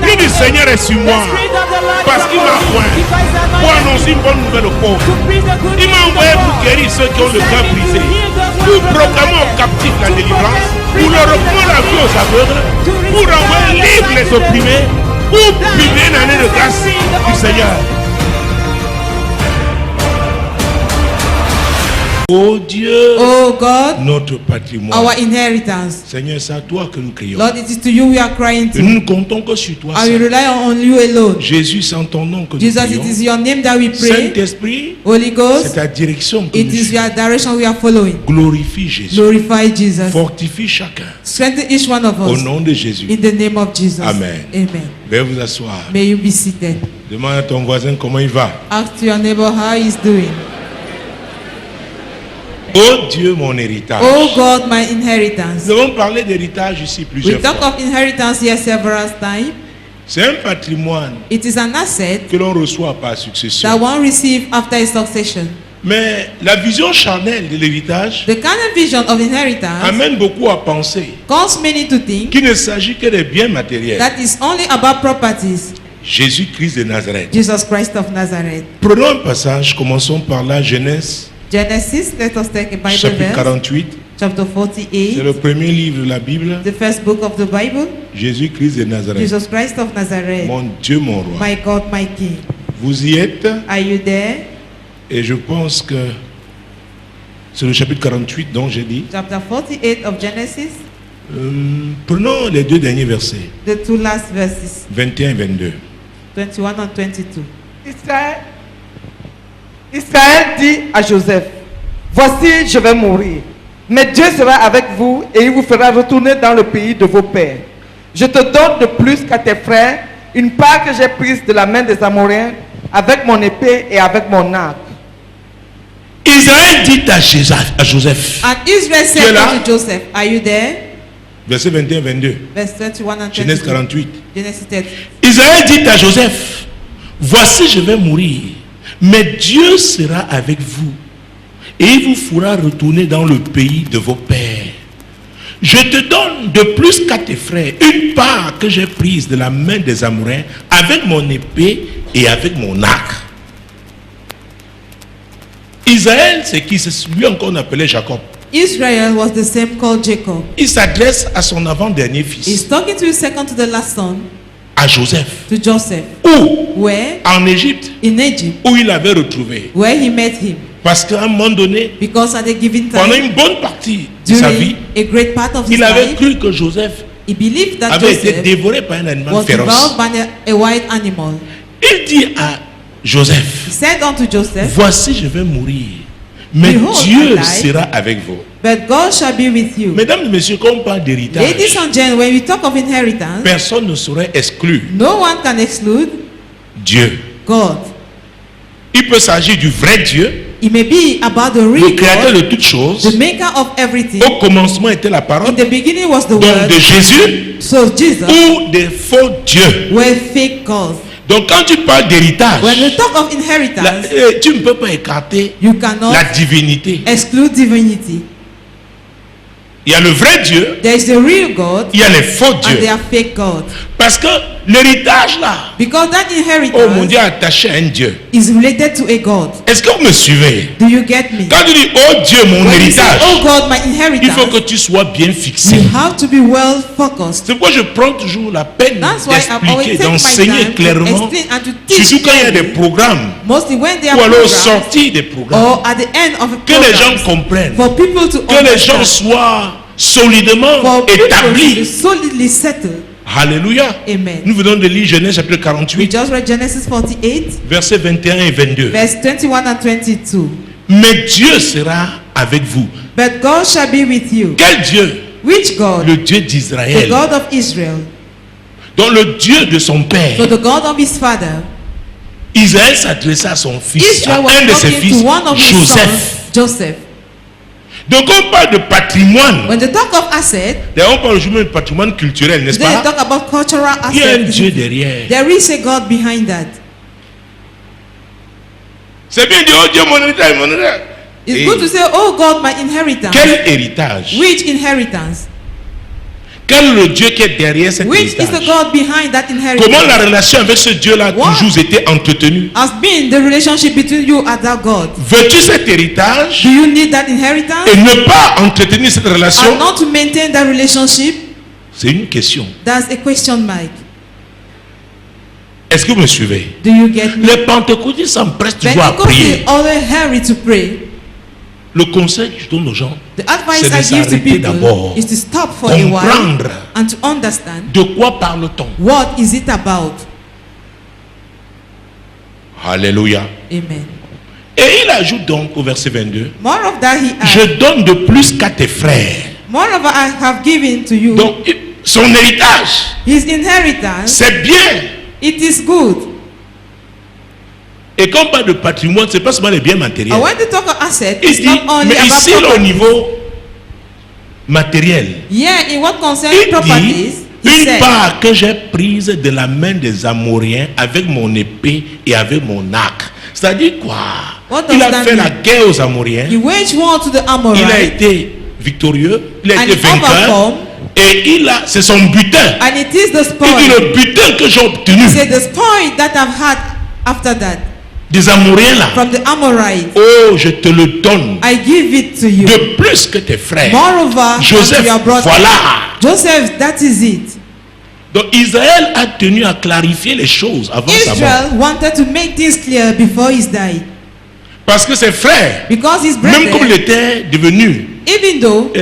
L'Esprit du Seigneur est sur moi. Parce qu'il m'a oint pour annoncer une bonne nouvelle aux pauvres. Il m'a envoyé pour guérir ceux qui ont le cœur brisé, pour proclamer aux captifs la délivrance, pour leur reprendre la vie aux aveugles, pour renvoyer libres les opprimés, pour publier une année de grâce du Seigneur. Oh Dieu, oh God, notre patrimoine. our inheritance. Seigneur, c'est à toi que nous crions. Lord, it is to you we are crying Et nous ne to. comptons que sur toi. I will rely on you alone. Jésus, c'est en ton nom que nous Jesus, prions. it is your name that we pray. Saint-Esprit, Holy c'est Ghost, ta direction que it nous is suivons. your direction we are following. Glorifie Jésus. Glorify Jesus. Fortifie chacun. Strengthen each one of Au us. nom de Jésus. In the name of Jesus. Amen. Amen. Veuillez vous asseoir. May you be seated. Demande à ton voisin comment il va. Ask your neighbor how he is doing. Oh Dieu, mon héritage. Oh God, my inheritance. Nous avons parlé d'héritage ici We plusieurs talk fois. of inheritance here several times. C'est un patrimoine It is an asset que l'on reçoit par succession. that one receive after a succession. Mais la vision charnelle de l'héritage The carnal vision of inheritance amène beaucoup à penser causes many to think qu'il ne s'agit que des biens matériels. that is only about properties. Jésus-Christ de Nazareth. Jesus Christ of Nazareth. Prenons un passage, commençons par la Genèse, Genesis, let us take a Bible chapitre verse. 48. Chapter C'est 48. le premier livre de la Bible. The first book of the Bible. Jésus-Christ de Nazareth. Jesus Christ of Nazareth. Mon Dieu, mon roi. My God, my King. Vous y êtes Are you there? et je pense que c'est le chapitre 48 dont j'ai dit. Chapter 48 of Genesis. Prenons les deux derniers versets, The two last verses. 21 et 22. 21 and 22. Israël dit à Joseph, voici, je vais mourir, mais Dieu sera avec vous et il vous fera retourner dans le pays de vos pères. Je te donne de plus qu'à tes frères une part que j'ai prise de la main des Amoréens avec mon épée et avec mon arc. Israël dit à Joseph, And Israel Tu es said là? unto Joseph, are you there? verset 21 et 22, Verse 21 and Genèse 22. 48. Genesis 30. Israël dit à Joseph, voici je vais mourir, mais Dieu sera avec vous et il vous fera retourner dans le pays de vos pères. Je te donne de plus qu'à tes frères une part que j'ai prise de la main des Amoréens avec mon épée et avec mon arc. Israël, c'est qui? C'est lui encore qu'on appelait Jacob. Israel was the same called Jacob. Il s'adresse à son avant-dernier He's fils, talking to his second to the last son, à Joseph, to Joseph. où Where? en Égypte, In Egypt, où il l'avait retrouvé. where he met him. Parce qu'à un moment donné, Because at a given pendant time, une bonne partie de sa vie, during a great part of his il avait life, cru que Joseph he believed that avait été Joseph dévoré par un animal was féroce. devoured by a wild animal. Il dit à He Joseph, said unto Joseph, voici je vais mourir, mais Behold, Dieu I die. sera avec vous. but God shall be with you. Mesdames et messieurs, quand on parle Ladies d'héritage, and gentlemen, when we talk of inheritance, personne ne saurait exclure no one can exclude Dieu. God. Il peut s'agir du vrai Dieu, It may be about the le real créateur God, de toutes choses. the maker of everything. Au commencement était la In parole, the beginning was the donc word. de Jésus, So Jesus ou des faux dieux. were fake gods. Donc quand tu parles d'héritage, When we talk of inheritance, tu ne peux pas écarter you cannot la divinité. exclude divinity. Il y a le vrai Dieu, There is the real God il y a les faux and there dieux. are fake gods. Parce que l'héritage là, Because that oh mon inheritance Dieu, attaché à un Dieu. is related to a God. Est-ce que vous me suivez? Do you get me? Quand tu dis, oh Dieu, mon When you say, héritage, oh God, my il faut que inheritance, tu sois bien fixé. you have to be well focused. C'est pourquoi je prends toujours la peine That's why I always d'expliquer, take my d'enseigner time to clairement, explain and to teach surtout quand il y a des clearly, programmes, mostly when they ou are alors programs sortir des programmes, or at the end of a que les gens program, comprennent, for people to que les gens understand, soient solidement for people to be établis. solidly settled. Alléluia. Amen. Nous venons de lire Genèse chapitre We 48, just read Genesis 48, versets 21 et 22. verse 21 and 22. Mais Dieu sera avec vous. But God shall be with you. Quel Dieu? Which God? Le Dieu The d'Israël. God of Israel. Donc le Dieu de son père. So the God of his father. Israël s'adressait à son fils, à Israel was un de ses talking fils, to one of his Joseph. sons, Joseph. Donc on parle de patrimoine. When they talk of asset, D'ailleurs, on parle aujourd'hui de patrimoine culturel, n'est-ce they pas? talk about cultural Il y a un assets. Dieu derrière. There is a God behind that. C'est bien dit, oh Dieu, mon héritage, mon héritage. It's Et good to say, oh God, my inheritance. quel héritage? Which inheritance? Quel est le Dieu qui est derrière cet Which is the héritage? God behind that inheritance? Comment la relation avec ce Dieu-là a What? toujours été entretenue? Has been the relationship between you and that God. Veux-tu cet héritage Do you need that inheritance? et ne pas entretenir cette And relation? not to maintain that relationship? C'est une question. That's a question mark. Est-ce que vous me suivez? Do you get me? Les pentecôtistes s'empressent toujours à Pentecostals prier. always hurry to pray. Le conseil que je donne aux gens, The advice c'est de I give to s'arrêter d'abord. people is to stop for a while Comprendre and to understand de quoi parle-t-on. what is it about. Alléluia. Amen. Et il ajoute donc au verset 22, More of that he je adds. donne de plus qu'à tes frères. Moreover, I have given to you Donc, son héritage, his inheritance. c'est bien. It is good. Et quand on parle de patrimoine, c'est pas seulement les biens matériels. And when they talk of asset, Il it's dit, not only mais about ici, au property. niveau matériel, Yeah, in what concerns il dit, properties, he une said, part que j'ai prise de la main des Amoréens avec mon épée et avec mon arc. C'est-à-dire quoi? What Il does a that fait mean? la guerre aux Amoréens. he waged war to the Il a Amorites, été victorieux, il a And été he vainqueur. overcome. Et c'est son butin. and it is the Il dit spoil. le butin que j'ai obtenu He said, the spoil that I've had after that des Amoréens là. from the Amorites, Oh, je te le donne I give it to you. de plus que tes frères. Moreover, Joseph, than to your brother. voilà. Joseph, that is it. Donc Israël a tenu à clarifier les choses avant sa mort. Israel wanted to make things clear before he died. Parce que ses frères, Because his même comme il brother, était devenu, even though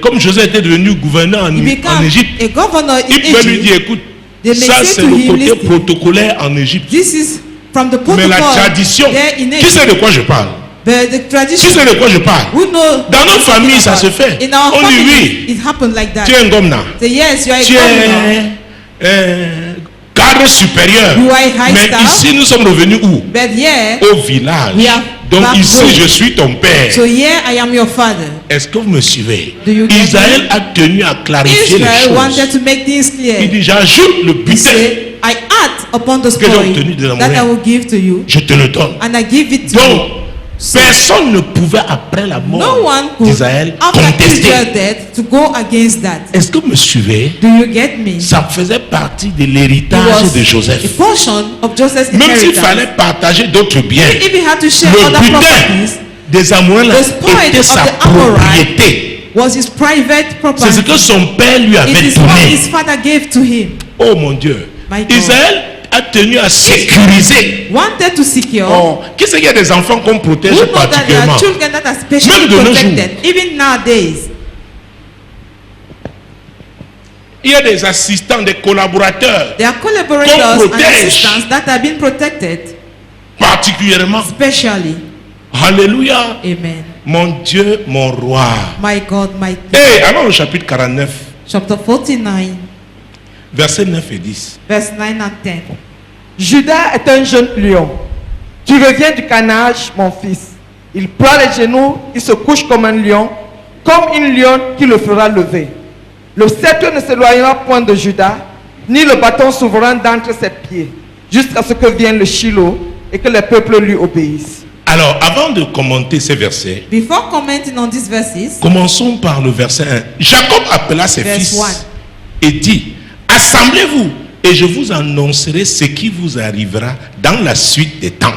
comme Joseph était devenu gouverneur he en became Égypte, a governor in il pouvait lui Egypt, dire, écoute, they may ça say c'est to le him, côté listen, protocolaire en Égypte. this is from the Mais la protocol tradition, there in qui sait Egypt. de quoi je parle? But the Qui tradition, sait de quoi je parle? we know Dans notre what we're famille, talking ça about. se fait. In our On dit family, oui. it happened like that. Tu es un gomna. Say yes, you are a Tu governor, es cadre supérieur. You are a high Mais staff. ici, nous sommes revenus où? but here, Au village. We are Donc back ici, home. je suis ton père. so here I am your father. Est-ce que vous me suivez? Do you get Israël me? a tenu à clarifier Israel les wanted choses. to make things clear. Il dit, j'ajoute le He butin. said, I add upon the Que j'ai spoil obtenu des that Amoréens. I will give to you, Je te le donne. and I give it to Donc, you. So, personne ne pouvait, après la no mort one could, d'Israël, after contester. Israel's death, to go against that. Est-ce que vous me suivez? Do you get me? Ça faisait partie de It l'héritage was de a Joseph. portion of Joseph's Même s'il inheritance. fallait partager d'autres biens, If he had to share le other butin properties, des Amoréens the spoil était of sa the Amorites propriété. was his private C'est property. ce que son père lui It avait is what donné. his father gave to him. Oh mon Dieu. My God. Israël a tenu à sécuriser. Wanted to secure. Oh, qui c'est qu'il y a des enfants qu'on protège Who know that there particulièrement? are children that are specially Même de nos protected, even nowadays. Il y a des assistants, des collaborateurs There are collaborators and protège. assistants that have been protected, particulièrement. specially. Alléluia. Amen. Mon Dieu, mon roi. My God, my King. Et alors au chapitre 49, Chapter 49, versets 9 et 10. verse 9 and 10. Judas est un jeune lion. Tu reviens du canage, mon fils. Il ploie les genoux, il se couche comme un lion, comme une lionne qui le fera lever. Le sceptre ne s'éloignera point de Judas, ni le bâton souverain d'entre ses pieds, jusqu'à ce que vienne le Shiloh et que les peuples lui obéissent. Alors, avant de commenter ces versets, Before commenting on these verses, commençons par le verset 1. Jacob appela ses Verse fils 1. et dit, assemblez-vous et je vous annoncerai ce qui vous arrivera dans la suite des temps.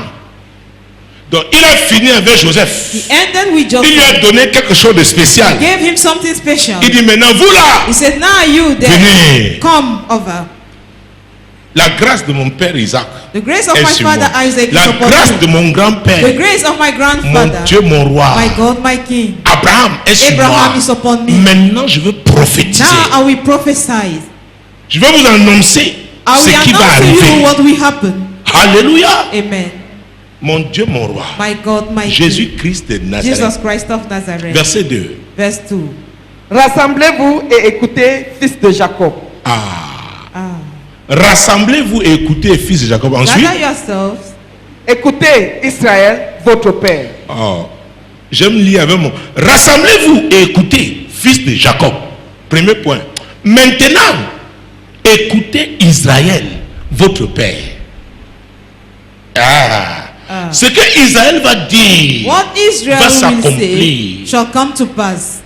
Donc, il a fini avec Joseph. he ended with Il lui a Joseph. donné quelque chose de spécial. He gave him something special. Il dit, maintenant vous là, He said, now you there, venez. come over. La grâce de mon père Isaac The grace of est my sur father moi. Isaac is La upon grâce me. de mon grand-père, The grace of my mon grandfather, Dieu, mon roi, my God, my King. Abraham est sur Abraham moi. is upon me. Maintenant, je veux prophétiser. Now I will prophesy. Je vais vous annoncer I ce will qui va announce to you arriver. what will happen. Alléluia. Amen. Mon Dieu, mon roi. My God, my King. Jésus-Christ de Nazareth. Jesus Christ of Nazareth. Verset 2. Verse 2. Rassemblez-vous et écoutez, fils de Jacob. Ah. Ah. Rassemblez-vous et écoutez, fils de Jacob. Ensuite, Gather yourselves. Écoutez, Israël, votre père. oh, j'aime lire avec moi. Rassemblez-vous et écoutez, fils de Jacob. Premier point. Maintenant, écoutez Israël, votre père. Ah. Ce que Israël va dire What Israel va will s'accomplir. say shall come to pass.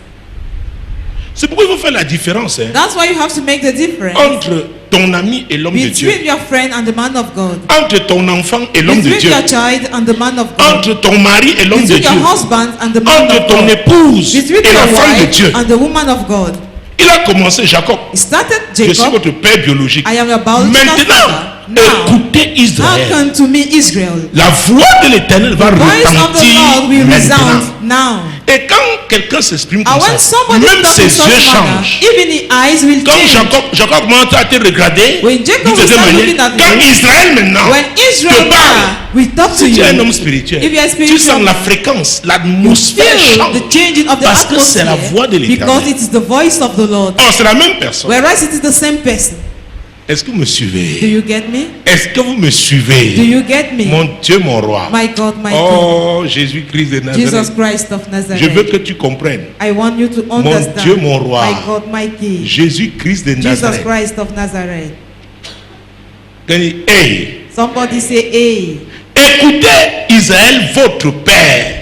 C'est pourquoi il faut faire la différence That's why you have to make the difference entre ton ami et l'homme de Dieu. between your friend and the man of God. Entre ton enfant et l'homme de Between Dieu. your child and the man of God. Entre ton mari et l'homme de Between Dieu. your husband and the man Entre of ton God. épouse Between et la your femme de wife Dieu. and the woman of God. Il a commencé, Jacob. He started Je suis Jacob. votre père biologique. I am your biological Maintenant, father. Now, écoutez Israël. hearken to me, Israel. La voix de l'Éternel va Voice of the retentir Lord will maintenant. resound now. Et quand quelqu'un s'exprime And comme when ça, somebody même talks ses in yeux such manner, changent. even the eyes will Comme change. Jacob commence à te regarder, When Jacob d'une will certaine start manière, looking at quand you, Israël maintenant When Israel te parle, now will talk to si tu es un you, homme spirituel, if you are tu spiritual, sens la fréquence, you l'atmosphère feel change. the changing of the Parce que c'est la atmosphere voix de because l'Éternel. it is the voice of the Lord. Oh, c'est la même personne. Whereas it is the same person. Est-ce que vous me Do suivez? you get me? Est-ce que vous me Do suivez? you get me? Mon Dieu, mon roi. My God, my King. Oh, Jésus-Christ de Jesus Nazareth. Christ of Je veux Nazareth. que tu comprennes. I want you to understand. Dieu, mon roi. My God, my King. Jésus-Christ de Jesus Nazareth. Christ of Nazareth. Il dit, hey, Somebody say, hey. écoutez Israël, votre père.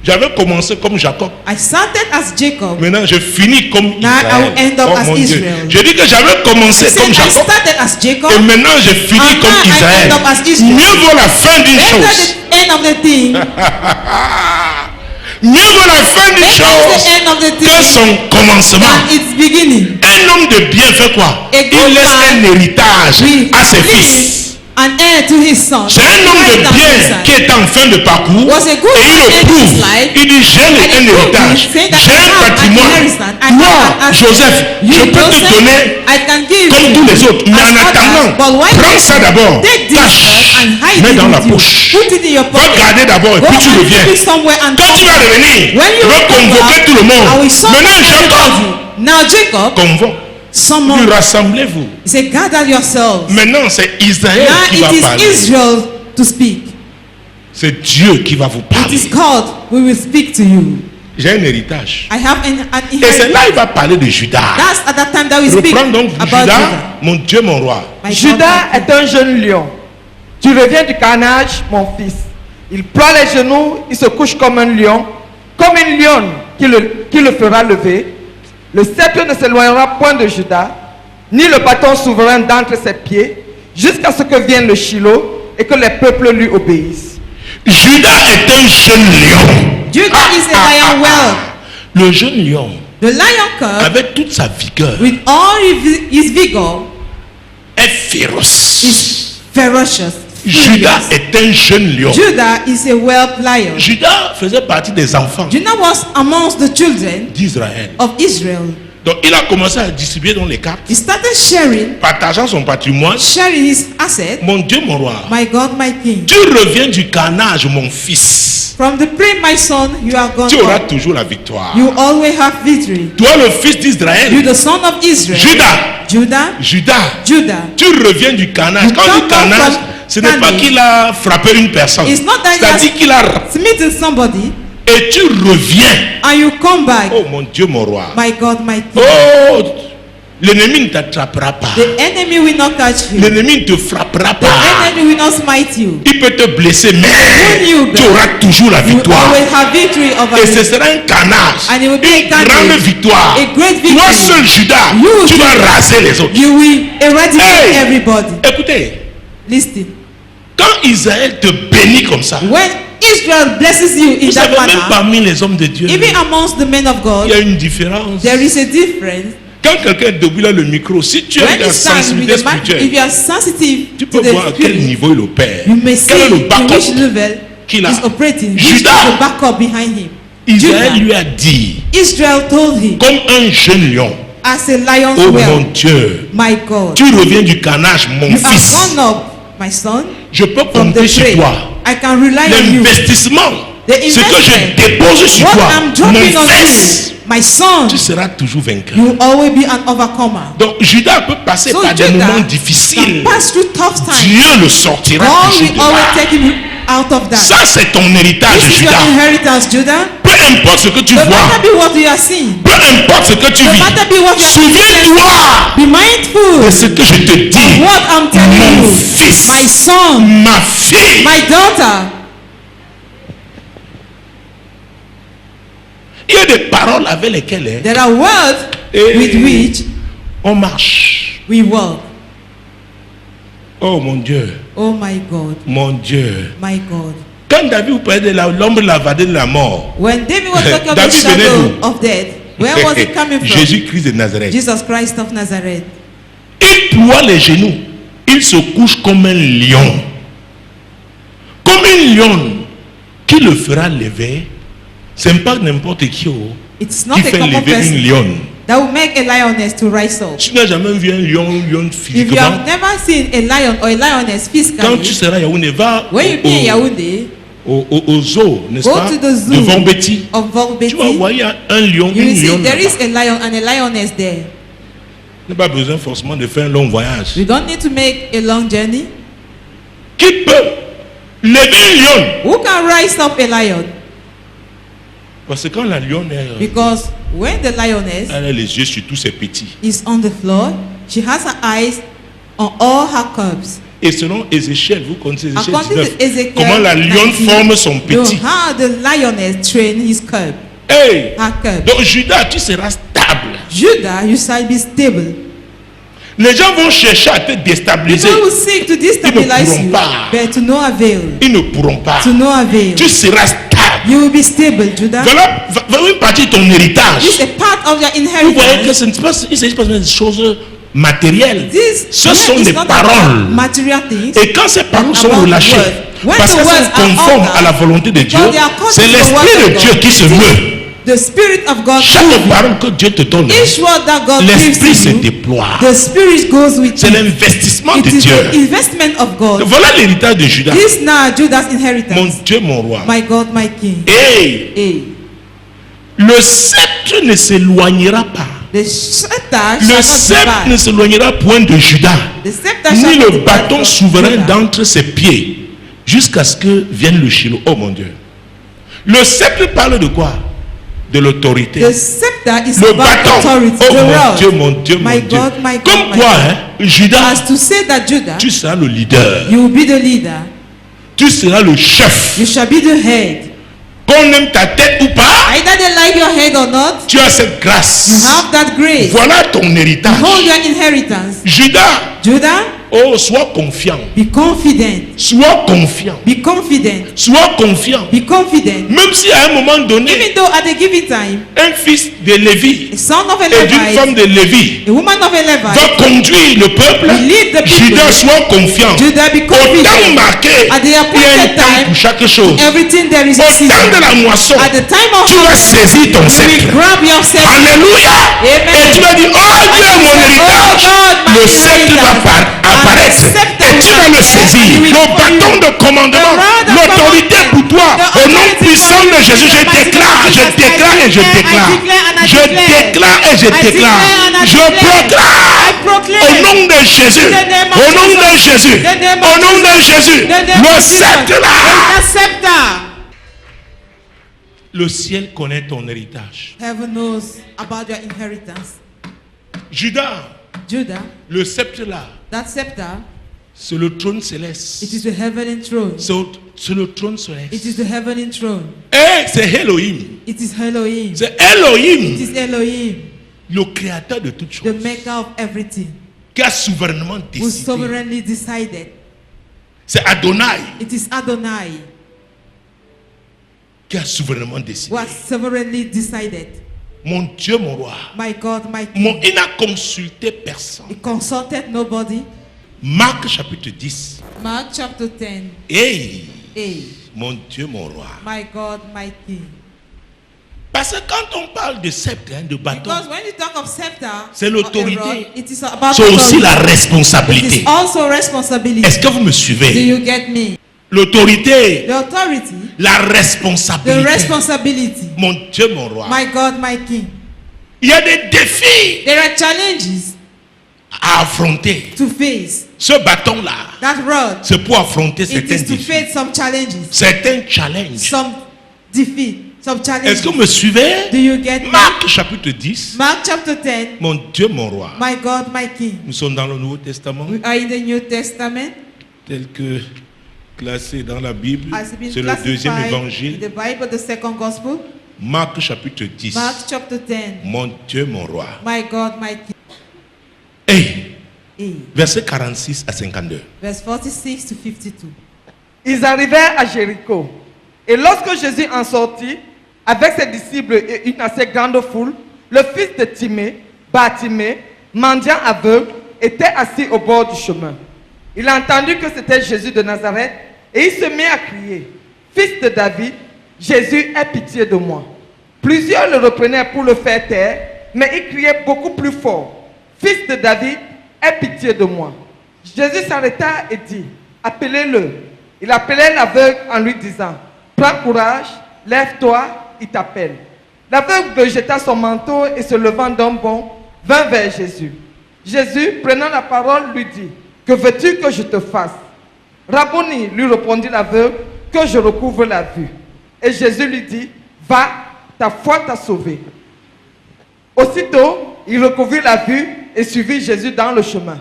J'avais commencé comme Jacob. I started as Jacob. Maintenant, je finis comme Now I Israël. will end up Oh, as mon Dieu. Israel. Je dis que j'avais I commencé said comme I Jacob. started as Jacob. Et maintenant, je finis And comme now I Israël. end up as Israel. Mieux vaut la fin d'une Better chose. the end of the thing. Mieux vaut la fin d'une Better chose the end of the que thing son commencement. than its beginning. Un homme de bien fait quoi? A Il good laisse man un héritage will à ses leave fils. an heir to his son. C'est un homme de bien qui est en fin de parcours Was a good et il man le in prouve. his life. Il dit j'ai And un he proved héritage, it, saying that j'ai I un have an patrimoine. inheritance. I Moi, have an asset. Joseph, je You, peux te Joseph, donner I can give comme you tous les autres. Mais as en others, attendant, but why prends not? ça d'abord, Take this cache, first and hide mets it dans la with you. poche. Put it in your Va pocket. garder d'abord et Go puis tu and reviens. keep it somewhere and Quand tu vas revenir, when je you vais come convoquer back, tout le monde. I will summon Maintenant, Jacob, everybody. Now Jacob, convoque. Lui summon. rassemblez-vous. He said, gather yourselves. Maintenant, c'est Israël qui Now va it is parler. Israel to speak. C'est Dieu qui va vous It parler. is God who will speak to you. J'ai un héritage. I have an Et c'est là inheritance. il va parler de Judas. That's at that time that we speak Reprends donc about Judas, Judah. mon Dieu, mon roi. My God, Judas my est un jeune lion. Tu reviens du carnage, mon fils. Il ploie les genoux, il se couche comme un lion, comme une lionne qui le fera lever. Le sceptre ne s'éloignera point de Judas, ni le bâton souverain d'entre ses pieds, jusqu'à ce que vienne le Shiloh et que les peuples lui obéissent. Judas est un jeune lion. Judah is a lion well. Le jeune lion, The lion cub, avec toute sa vigueur, with all his vigor, est féroce. is ferocious. Judas furious. est un jeune lion. Judah is a whelp lion. Judas faisait partie des enfants Judah was amongst the children d'Israël. of Israel. Donc il a commencé à distribuer dans les cartes, He started sharing partageant son patrimoine. his assets. Mon Dieu, mon roi, My God, my King. tu reviens du carnage, mon fils. From the prey, my son, you are gone Tu auras up. toujours la victoire. You always have victory. Toi, le fils You, d'Israël, the son of Israel. Judas, Judas, tu reviens du carnage. You Quand on come dit back carnage, from ce n'est pas carnage. qu'il a frappé une personne. It's not that he C'est-à-dire has qu'il a... smitten somebody Et tu reviens. and you come back. Oh mon Dieu, mon roi. My God, my King. Oh, l'ennemi ne t'attrapera pas. The enemy will not catch you. L'ennemi ne te frappera The pas. enemy will not smite you. Il peut te blesser, mais Wound you, tu auras toujours la You victoire. always have victory over Et ce him. sera un carnage. And it will be a Une carnage. grande victoire. A great victory. Toi seul, Judas, You, tu vas Judas. raser les autres. You will eradicate Hey! everybody. Écoutez, Listen. quand Israël te bénit comme ça, When Israel blesses you in vous that savez, même manner, parmi les hommes de Dieu, even amongst the men of il God, y a une différence. there is a difference. Quand quelqu'un est debout là le micro, si tu as When la you stand with sensibilité the man, if spirituelle, you are sensitive tu to peux voir à the quel spirit, niveau il opère. you may see Quel est le in which backup level qu'il a. is operating. Which is Judas. the backup behind him. Israël Judah. lui a dit, Israel told him, comme un jeune lion, as a lion's oh well, mon Dieu, my God, tu reviens du carnage, mon you fils. have gone up, my son, Je peux from compter the sur prey. toi. I can rely on you. L'investissement, The ce que je investment, dépose sur what toi, I'm dropping mon on fils, you, my son, tu seras toujours vainqueur. you will always be an overcomer. Donc Judas peut passer So par des Judah moments can difficiles. pass through tough times. Dieu le sortira God toujours will de always là. take him out of that. Ça c'est ton héritage, This is your Judas. inheritance, Judah. Peu importe ce que tu No vois, matter be what you are seeing, peu importe ce que tu no vis, matter be what you are souviens-toi be mindful de ce que je te dis. what I'm telling Mon you. fils, My son, ma fille. my daughter. Il y a des paroles avec lesquelles There are words Eh. with which on marche. we walk. Oh mon Dieu, Oh my God, mon Dieu. my God. Quand David vous parlait de l'ombre de la vallée de la mort, When David was talking about the David venait shadow d'où? of death, where was it coming from? Jésus-Christ de Nazareth. Jesus Christ of Nazareth. Il ploie les genoux. Il se couche comme un lion. Comme un lion qui le fera lever. C'est pas n'importe qui It's not qui a fait common lever une person lionne. that will make a lioness to rise up. Tu n'as jamais vu un lion If you physiquement. have never seen a lion or a lioness Quand tu physically, seras à Yaoundé, va when you be in Yaoundé, au zoo, n'est-ce go pas, to the zoo devant Betty. of Tu vas Volbeti, voir, il y a un lion, you une will see lionne there is là-bas. a lion and a lioness there. Tu n'as pas besoin forcément de faire un long voyage. We don't need to make a long journey. Qui peut lever une lionne? Who can rise up a lion? Parce que quand la lionne est, Because when the lioness elle a les yeux sur tous ses petits. is on the floor, she has her eyes on all her cubs. Et selon Ézéchiel, vous connaissez Ézéchiel According 19, to Ezekiel, comment la lionne 19, forme son know petit. how the lioness train his cub, Hey! her cub. Donc Judas, tu seras stable. Judah, you shall be stable. Les gens vont chercher à te déstabiliser. People will seek to destabilize pourront you, pas. but to no avail. Ils ne pourront pas. To no avail. Tu seras stable. You will be stable, Judah. Voilà une partie de ton héritage. This is a part of your Vous voyez que inheritance. ce n'est pas, il s'agit pas des choses matérielles. This Ce sont is des not paroles. about material things. Et quand ces paroles sont About relâchées, words. When parce the qu'elles words sont are conformes uttered, à la volonté de Dieu, because they are according c'est to the l'Esprit word de of Dieu God. qui se It is meut. The Spirit of God. Chaque parole que Dieu te donne, Each word that God gives l'Esprit se to you, déploie. the Spirit goes with C'est you. l'investissement It de is Dieu. the investment of God. Voilà l'héritage de Judas. This now Judah's Mon inheritance. Dieu, mon roi. My God, my King. Et Hey. le sceptre ne s'éloignera pas. The scepter Le shall sceptre not ne depart. s'éloignera point de Judas, The scepter ni shall not le depart bâton from souverain Judah. d'entre ses pieds, jusqu'à ce que vienne le Shiloh. Oh mon Dieu. Le sceptre parle de quoi? De l'autorité. The scepter is Le about bâton. authority. Oh The mon rod. Dieu, mon Dieu, mon My Dieu. God, my God, Comme my quoi, God. hein, Judas, As to say that Judah, tu seras le leader. you will be the leader. Tu seras le chef. You shall be the head. Qu'on aime ta tête ou pas, Either they like your head or not, tu as cette you grâce. have that grace. Voilà ton héritage. Hold your inheritance. Judas, Judah, oh, sois confiant. be confident. Sois confiant. Be confident. Sois confiant. Be confident. Même si à un moment donné, Even though at a given time, un fils de Lévi a son of a et d'une femme Levite, de Lévi a woman of a Levite, va conduire le peuple, will lead the people. Judas, sois confiant. Judah, be Au temps confident. marqué, At the il y a un appointed temps time, pour chaque chose. everything there is a Au temps season. de la moisson, At the time of tu vas saisir ton you sceptre. will grab your scepter. Alléluia. Amen. Et tu vas dire, oh Dieu, And you mon say, héritage. oh God, my Le sceptre va inheritance. apparaître. And the scepter Et tu vas le will saisir. appear. And you Le will bâton de commandement, The rod of l'autorité commandment. pour toi. The Au nom authority puissant for de you. Jésus, je In the mighty déclare, name of je Jesus, déclare et je I déclare. declare and I Je declare. déclare et je I déclare. declare and I Je declare. proclame. I proclaim. Au nom de Jésus. In the name of Au nom de Jesus. Jésus. The name of Au nom de Jesus. Jésus. The name Le of Jesus. sceptre là. It's the scepter. Le ciel connaît ton héritage. Heaven knows about your inheritance. Judas, Judah, le sceptre là, that scepter, c'est le trône céleste. it is the heavenly throne. C'est le trône It céleste. is the heavenly throne. Et c'est Elohim. It is Elohim. C'est It Elohim, is Elohim, le créateur de toutes the choses, maker of everything, qui a souverainement who décidé. sovereignly decided. C'est Adonai It is Adonai qui a souverainement décidé. who has sovereignly decided. Mon Dieu, mon roi. My God, my King. Il n'a consulté personne. He consulted nobody. Marc chapitre 10. Mark chapter 10. Hey, Hey, mon Dieu, mon roi. my God, my King. Parce que quand on parle de sceptre, hein, de bâton, Because when you talk of scepter, C'est l'autorité. or a rod, it is about c'est aussi authority. la It responsabilité. is also responsibility. Est-ce que vous me Do suivez? you get me? L'autorité, The authority, la the responsabilité. responsibility. Mon Dieu, mon roi. My God, my King. Il y a des défis There are challenges à affronter. to face. Ce bâton-là, That rod, c'est pour affronter it certains is to défis. face some challenges, Certains challenges. some defeat, some Est-ce challenges. que vous me suivez? Do you get me? Marc chapitre 10. Mark chapter 10. Mon Dieu, mon roi. My God, my King. Nous sommes dans le Nouveau Testament, We are in the New Testament. tel que classé dans la Bible. As been C'est le deuxième classified in évangile. the Bible, the second gospel. Marc chapitre 10. Mark chapter 10. Mon Dieu, mon roi. My God, my King. Et A. verset 46 à 52. Verse 46 to 52. Ils arrivèrent à Jéricho. Et lorsque Jésus en sortit, avec ses disciples et une assez grande foule, le fils de Timée, Bartimée, mendiant aveugle, était assis au bord du chemin. Il a entendu que c'était Jésus de Nazareth et il se mit à crier, « Fils de David, Jésus, aie pitié de moi. » Plusieurs le reprenaient pour le faire taire, mais il criait beaucoup plus fort, « Fils de David, aie pitié de moi. » Jésus s'arrêta et dit, « Appelez-le. » Il appelait l'aveugle en lui disant, « Prends courage, lève-toi, il t'appelle. » L'aveugle jeta son manteau et se levant d'un bond, vint vers Jésus. Jésus, prenant la parole, lui dit, « Que veux-tu que je te fasse? » Rabboni, lui répondit l'aveugle, « Que je recouvre la vue. » Et Jésus lui dit, « Va, ta foi t'a sauvé. » Aussitôt, il recouvrit la vue et suivit Jésus dans le chemin.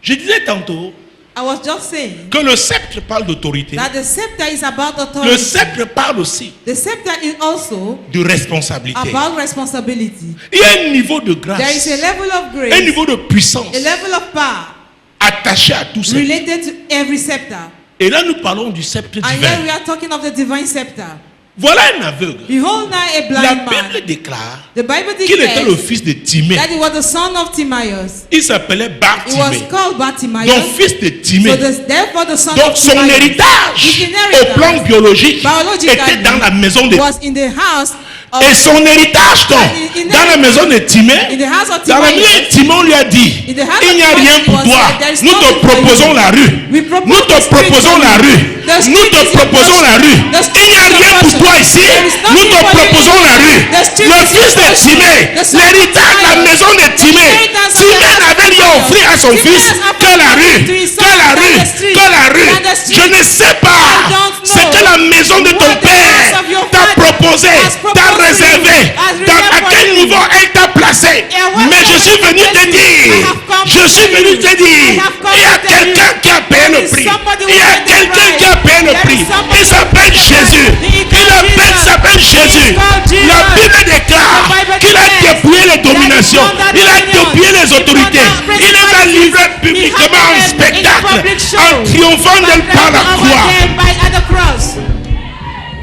Je disais tantôt I was just saying que le sceptre parle d'autorité. that the scepter is about Le authority. sceptre parle aussi The scepter is also de responsabilité. about responsibility. Il y a un niveau de There is grâce, a level of un grace, niveau de puissance a level of power attaché à tout ça. related to every scepter. Et là, nous parlons du sceptre And here we divin. are talking of the divine scepter. Voilà un aveugle. Behold now a La blind Bible man. déclare The Bible qu'il était le declares fils de Timée. that he was the son of Timaeus. Il s'appelait He was Bartimée. called Donc Bartimaeus. fils de Timée. So therefore the son Donc of son Timaeus, héritage his au inheritance, plan biologique biologically, était dans la maison de was in the house of Et son héritage donc, dans la maison de Timée, in the house of dans la maison Timaeus. de Timée, on lui a dit, In the house il n'y a of rien Timaeus pour was toi. said, there is Nous te nothing for proposons you. la rue. We propose Nous te the street proposons for la you. rue. The Nous street te is your proposons portion. la rue. The street Il n'y a is your rien pour portion. toi ici. There is Nous nothing te for you proposons here. la rue. The street Le is your fils de portion. Timée, The son of l'héritage de la Timaeus. maison de Timée. inheritance of Timée the n'avait rien Timaeus. offert à son Timaeus fils has que la offered rue. to his son Que la than rue. the street. Que la rue. Than the street. Je ne sais I pas don't know ce que la maison de ton what the house père of your t'a father proposé, has proposed t'a to you, réservé, has à reserved for quel you. niveau elle t'a placé. Yeah, what Mais je kind suis of venu te blessing? dire, I have come je to suis tell venu you. te I dire, have come il y a to tell quelqu'un you. qui a payé le There is prix. somebody who Il y a paid the quelqu'un price. qui a payé le There prix. is somebody Il s'appelle who paid the price. Jésus. Il s'appelle Jésus. La Bible déclare qu'il a dépouillé les dominations. Il a dépouillé les autorités. Il les a livrées publiquement en spectacle, en triomphant d'elle par la croix.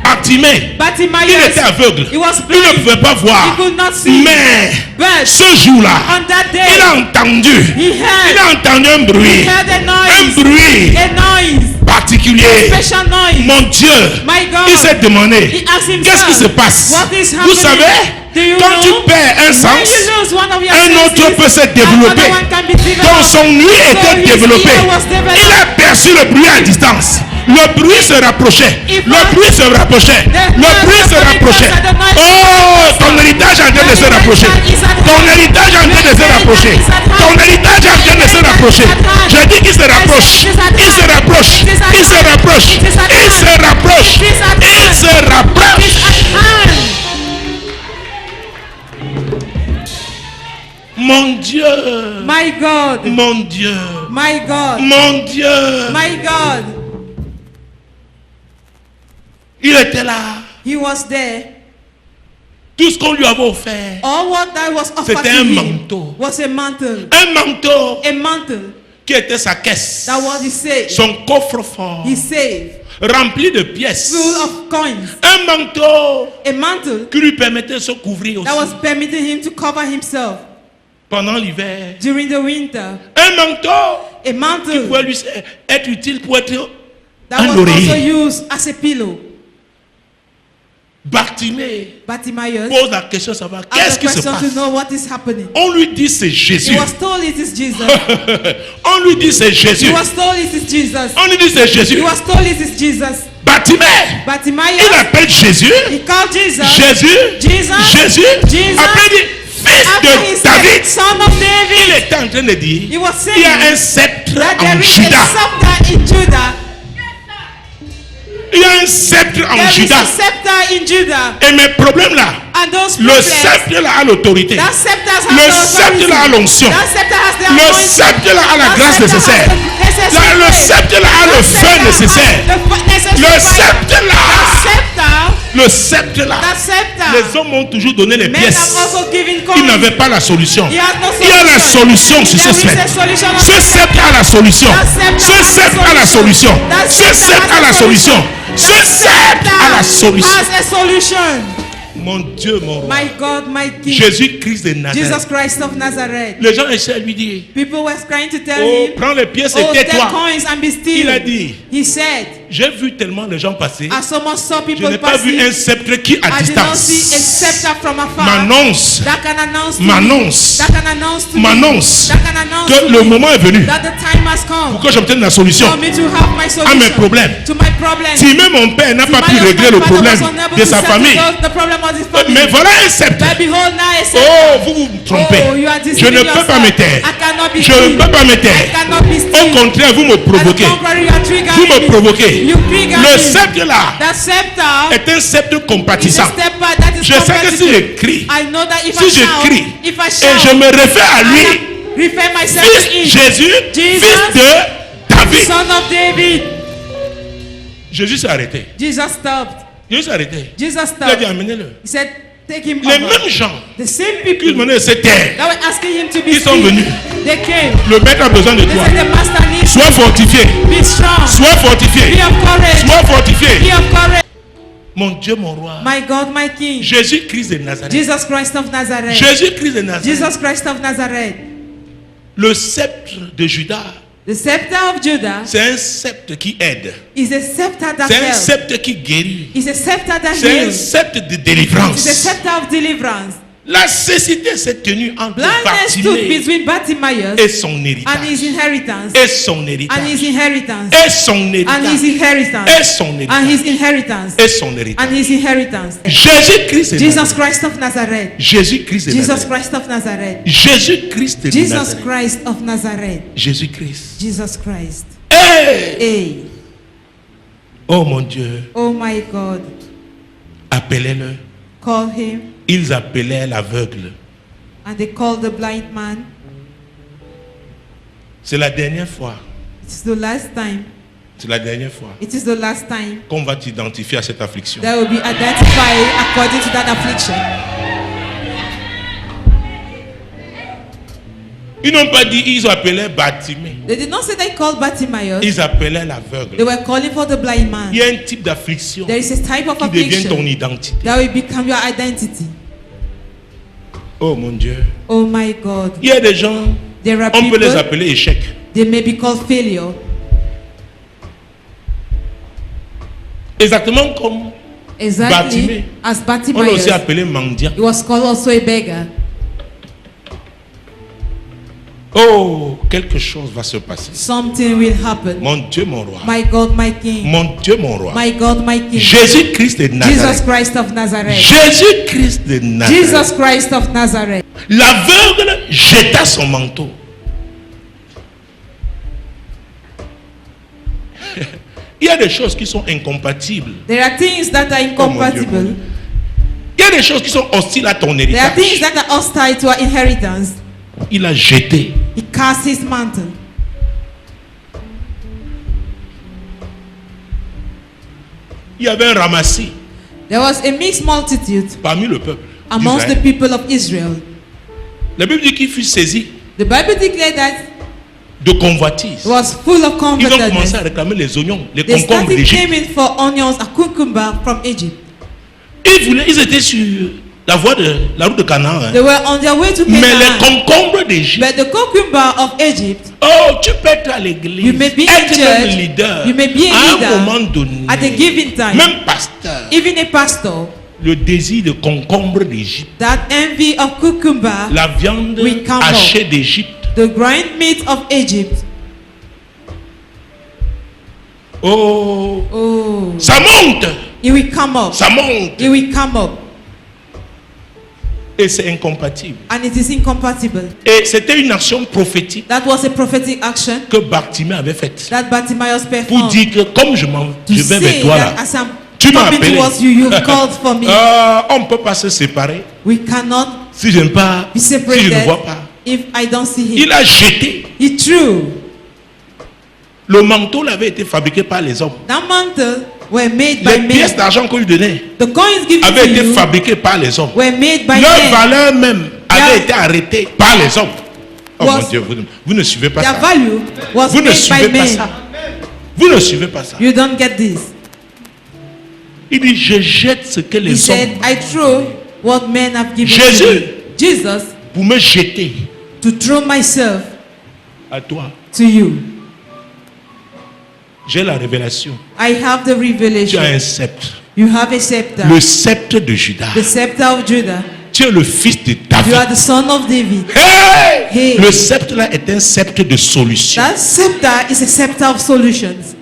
Bartimée, Bartimaeus, il était aveugle. he was Il ne blind. pouvait pas voir. He could not see. Mais But ce jour-là, on that day, il a entendu. he heard, Il a entendu un bruit. he heard a Un noise, bruit a noise, particulier. special noise. Mon Dieu, My God, il s'est demandé, he asked himself, qu'est-ce qui se passe? what is Vous happening? savez, Do you quand tu know? perds un When sens, you lose one of your un autre senses, peut se développer. another one can be developed. Donc son nuit So était his développé. ear was developed. Il a perçu le bruit à distance. Le bruit se rapprochait. Le bruit se rapprochait. Le bruit se rapprochait. Oh, ton héritage est en train de se rapprocher. Ton héritage est en train de se rapprocher. Ton héritage est en train de se rapprocher. Je dis qu'il se rapproche. Il se rapproche. Il se rapproche. Il se rapproche. Il se rapproche. Mon Dieu. My God, Mon Dieu. my God, Mon Dieu. my God. Il était là. He was there. Tout ce qu'on lui avait offert. All what that was offered C'était to un him manteau. was a mantle. Un manteau A mantle. qui était sa caisse. That was his safe. Son coffre-fort. His safe. Rempli de pièces. Full of coins. Un manteau A mantle qui lui permettait de se couvrir aussi that was permitting him to cover himself pendant l'hiver. during the winter. Un manteau A qui mantle pouvait lui être utile pour être that un was also oreiller. used as a pillow. Bartimée Bartimaeus pose la question de savoir qu'est-ce asked the qui se question passe. to know what is happening. On lui dit c'est Jésus. He was told it is Jesus. On lui dit c'est Jésus. He was told it is Jesus. On lui dit c'est He Jésus. was told it is Jesus. Bartimée, il Bartimaeus, appelle Jésus. he called Jesus. Jésus. Jesus. Jésus. Jesus. Après il dit fils After he de said, David. son of Il David, était en train de dire he was il y a saying un sceptre that en there is a Juda. scepter in Judah. Il y a un sceptre en There is Juda. a scepter in Judah. Et mes problèmes là, And those le problems, sceptre là a l'autorité. that scepter has Le the sceptre authority. là a l'onction. That scepter has the Le anointing. sceptre là a la That grâce scepter nécessaire. has the necessary Le grace. sceptre là a le That feu scepter has nécessaire. the necessary Le fire. sceptre là, That scepter, Le sceptre là, That scepter. les hommes ont toujours donné les Men pièces. have also given Ils coins. n'avaient pas la solution. He had no Il y a la solution sur ce There is a sceptre. solution on Ce that sceptre a la solution. That scepter Ce has a sceptre a la solution. That Ce scepter sceptre has a a la solution. solution. Ce sceptre a la solution. Has a solution. Mon Dieu, mon roi. My God, my King. Jésus-Christ de Jesus Nazareth. Christ of Nazareth. Les gens essaient de lui dire, People were trying to tell oh, him, prends les pièces et oh, take tais-toi. coins and be still. Il a dit, He said, j'ai vu tellement de gens passer. I so much saw Je people n'ai pas vu passing. un sceptre qui, à I did not see a distance, scepter from afar m'annonce, that can announce to m'annonce, me, that can announce to me, m'annonce that can announce que to le me moment est venu that the time has come pour que j'obtienne la solution for me to have my à mes solution problèmes. to my problem. Si même mon père n'a pas My pu régler le father problème was unable de to sa settle famille, the problem of his family. mais voilà un sceptre. But behold now a scepter. Oh, vous vous trompez. Oh, you are Je deceiving ne peux pas yourself. me taire. I cannot be Je ne still. peux pas me I taire. cannot be Au still. contraire, vous me On the provoquez. contrary, you are triggering Vous me me. provoquez. You trigger Le me. sceptre là That scepter est un sceptre is a compatissant. stepper that is Je sais que si competitive. je crie, I know that if si I je shout, crie, if I et shout, je me réfère à lui, I refer myself to fils him. Jésus, Jesus, fils de David. Son of David. Jésus s'est arrêté. Jesus stopped. Jésus s'est arrêté. Jesus Il a stopped. dit, amenez-le. He said, take him Les over. mêmes gens The same qui people venaient de se taire, that were asking him to be ils sont still, venus. they came. Le maître a besoin de They toi. said, the master needs Sois fortifié. be strong. Sois fortifié. Be of courage. Sois fortifié. Be of courage. Mon Dieu, mon roi. My God, my King. Jésus-Christ de Nazareth. Jesus Christ of Nazareth. Jésus-Christ de Nazareth. Jesus Christ of Nazareth. Le sceptre de Judas, The scepter of Judah c'est un sceptre qui aide. is a scepter that C'est un helps. sceptre qui guérit. It's a scepter that C'est un heals. sceptre de It's a délivrance. scepter of deliverance. La cécité s'est tenue entre Blindness stood Bartimée between Bartimaeus et son and héritage. his inheritance. Et son And héritage. his inheritance. Et son And his héritage. inheritance. Et son And héritage. his inheritance. Et son héritage. And his inheritance. Jésus-Christ de Jesus Nazareth. Christ of Nazareth. Jésus-Christ de Jesus Nazareth. Christ of Nazareth. Jésus-Christ de Jesus Nazareth. Christ of Nazareth. Jésus-Christ. Jesus Christ. Hey! Hey, Oh mon Dieu. oh my God. Appelez-le. Call him. Ils appelaient l'aveugle. And they called the blind man. C'est la dernière fois. It's the last time. C'est la dernière fois It is the last time qu'on va t'identifier à cette affliction. that will be identified according to that affliction. Ils n'ont pas dit ils appelaient Bartimée. They did not say they called Bartimaeus. Ils appelaient They l'aveugle. were calling for the blind man. Il y a un type d'affliction There is a type of qui devient ton affliction identité. that will become your identity. Oh mon Dieu. Oh my God. Il y a des gens, There are on peut les people, appeler échecs. they may be called failure. Exactement comme Exactly Bartimée. as on l'a aussi Bartimaeus. appelé mendiant. He was called also a beggar. Oh, quelque chose va se passer. Something will happen. Mon Dieu, mon roi. My God, my King. Mon Dieu, mon roi. My God, my King. Jésus-Christ de Jesus Nazareth. Christ of Nazareth. Jésus-Christ de Nazareth. Jesus Christ of Nazareth. L'aveugle jeta son manteau. Il y a des choses qui sont incompatibles. There are things that are Oh, mon Dieu, mon incompatible. Dieu. Il y a des choses qui sont hostiles à ton There are things héritage. that are hostile to our inheritance. Il a jeté. He cast his mantle. Il y avait un ramassis There was a mixed multitude parmi le peuple. amongst the d'Israël. people of Israel. La Bible dit qu'il fut saisi The Bible declared that de convoitise. it was full of Ils ont commencé covetousness. à réclamer les oignons, les They concombres started d'Égypte. claiming for onions and cucumber from Egypt. Ils étaient sur la route de Canaan. hein. They were on their way to Mais les Canaan. concombres d'Égypte. But the cucumber of Egypt, Oh, tu peux être à l'église. You may be être in même church. leader. You may be a à leader. un moment donné. at a given time, Même pasteur. even a pastor, Le désir de concombre d'Égypte. that envy of cucumber, La viande will come hachée d'Égypte. the grind meat of Egypt. Oh, Oh, ça monte. it will come up. Ça monte. It will come up. Et c'est incompatible. And it is incompatible. Et c'était une action prophétique That was a prophetic action que Bartimée avait faite. that Bartimaeus Pour performed. dire que comme je To vais vers say toi that là. as I'm Tu m'as coming appelé. towards you, you've called for me. On ne peut pas se séparer We cannot si je ne pas, be si je ne separated vois pas. if I don't see him. Il a jeté. He threw. Le manteau avait été fabriqué par les hommes. That mantle were made by Les men. pièces d'argent qu'on lui donnait The coins given avaient to été you fabriquées par les hommes. were made by Leur men. valeur même avait Their- été arrêtée par les hommes. Oh was- mon Dieu, vous ne suivez pas Their ça. value was Vous ne made suivez by pas men. ça. Vous ne suivez pas ça. You don't get this. Il dit, je jette ce que He les said, hommes I throw what men have given Jésus. to me. Jesus, pour me jeter to throw myself à toi. to you. J'ai la révélation. I have the Tu as revelation. un sceptre. You have a scepter. Le sceptre de Judas. The scepter of Judah. Tu es le fils de You David. are the son of David. Hey! Hey. Le sceptre là est un sceptre de solution. That scepter is a scepter of solutions.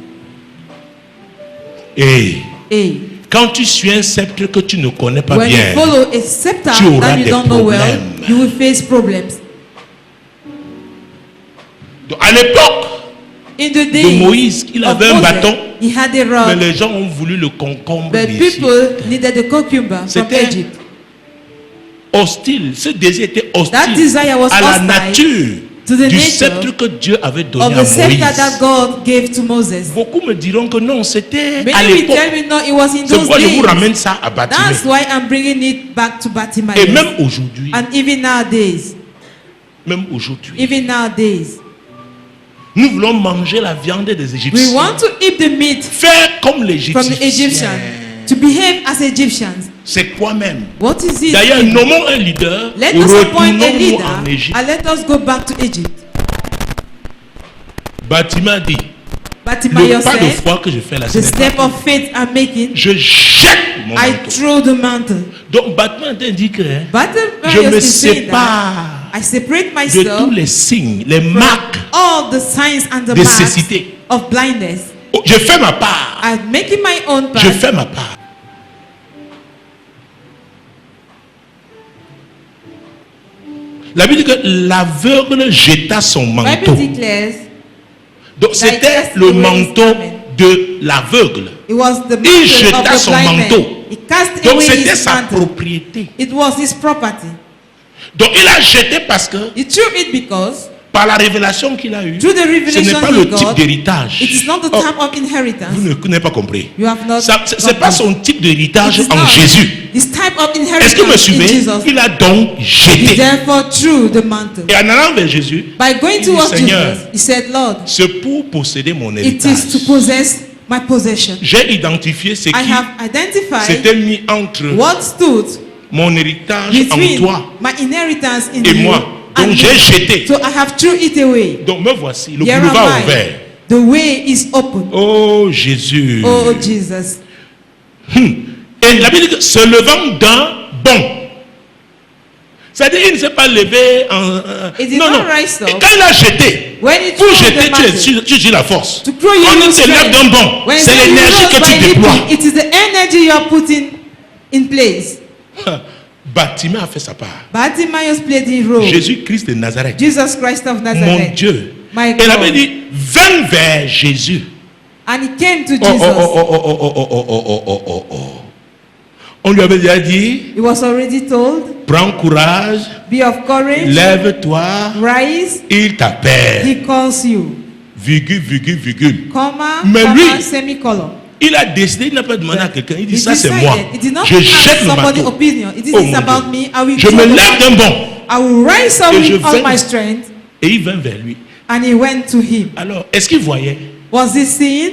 Et Hey. quand tu suis un sceptre que tu ne connais pas When you bien, follow a scepter tu auras that you des don't know well, problèmes. you will face problems. donc, à l'époque In the de day Moïse, il of avait un Moses, bâton, he had a mais rod, les gens ont voulu le concombre but d'ici. people needed the cucumber from C'était Egypt. Hostile. Ce désir était That hostile desire was à la hostile nature to the du nature sceptre que Dieu avait donné of à the scepter that Moïse. God gave to Moses. Beaucoup me diront que non, c'était à Many will l'époque. tell me no, it was in C'est those pourquoi je vous days. ramène ça à Batimée. That's why I'm bringing it back to Et Bartimaeus. même aujourd'hui, And even nowadays, nous voulons manger la viande des we Égyptiens. want to eat the meat Faire comme les from the Égyptiens. Egyptians, to behave as Egyptians. C'est quoi même? What is it? D'ailleurs, nommons un leader. Let us appoint a Retournons-nous leader en Égypte. and let us go back to Egypt. Batima dit, le Bartimaeus pas de said, foi que je fais là, the ce n'est step pas. of faith I'm making, Je jette mon I manteau. throw the mantle. Donc Batima dit que je Bartimaeus me is saying that sépare I separate de myself tous les signes, les from marques all the signs and the de marks cécité. of blindness. Je fais ma part. I'm making my own Je part. fais ma part. La Bible dit que l'aveugle jeta son manteau. Bible declares Donc c'était le manteau de l'aveugle. it was the Il mantle jeta of the son blind man. manteau. He cast Donc away c'était his sa mantle. propriété. It was his property. Donc il a jeté parce que He threw it because par la révélation qu'il a eue, through the ce n'est revelation pas he le got, type d'héritage. it is not the Oh, type of inheritance. vous n'avez pas compris. You have not. Ce n'est pas son type d'héritage It is en not Jésus. his type of Est-ce que vous me inheritance in suivez? Jesus. Il a donc He jeté. therefore threw the mantle. Et en allant vers Jésus, By going il dit, towards Seigneur, Jesus, he said, Lord, c'est pour posséder mon it héritage. is to possess my possession. J'ai identifié ce I qui have identified s'était mis entre what stood mon héritage en between toi my inheritance in et you moi. and Donc me. j'ai jeté. So I have threw it away. Donc me voici, le Here am boulevard I. ouvert. The way is open. Oh Jésus. Oh Jesus. Et la Bible dit que se levant d'un bond. C'est-à-dire il ne s'est pas levé en... It did non, not non. rise up. Et quand il a jeté, When he pour threw jeter, the mantle, tu dis la force. to throw Quand you il use se lève strength. d'un bond, When c'est you l'énergie rose que tu by leaping, déploies. it is the energy you are putting in place. Batimée a fait sa part. Bartimaeus played his role. Jésus-Christ de Nazareth. Jesus Christ of Mon Nazareth. Dieu. My Et la God. Bible dit, vint vers Jésus. And he came to Oh, Jesus. oh. On lui avait déjà dit, He was already told, prends courage, be of courage, lève-toi, rise, il t'appelle. he calls you. Virgule. Comma, Mais comma, lui, semicolon. Il a décidé, il n'a pas demandé à quelqu'un. Il dit, He ça c'est decided. moi. It did not Je ask jette le somebody's marteau. opinion. It is Oh, this mon about Dieu. me. I will Je throw me the- lève d'un bond. I will rise up Et je with all vais- my strength. Et il vint vers lui. And he went to him. Alors, est-ce qu'il voyait Was he seeing?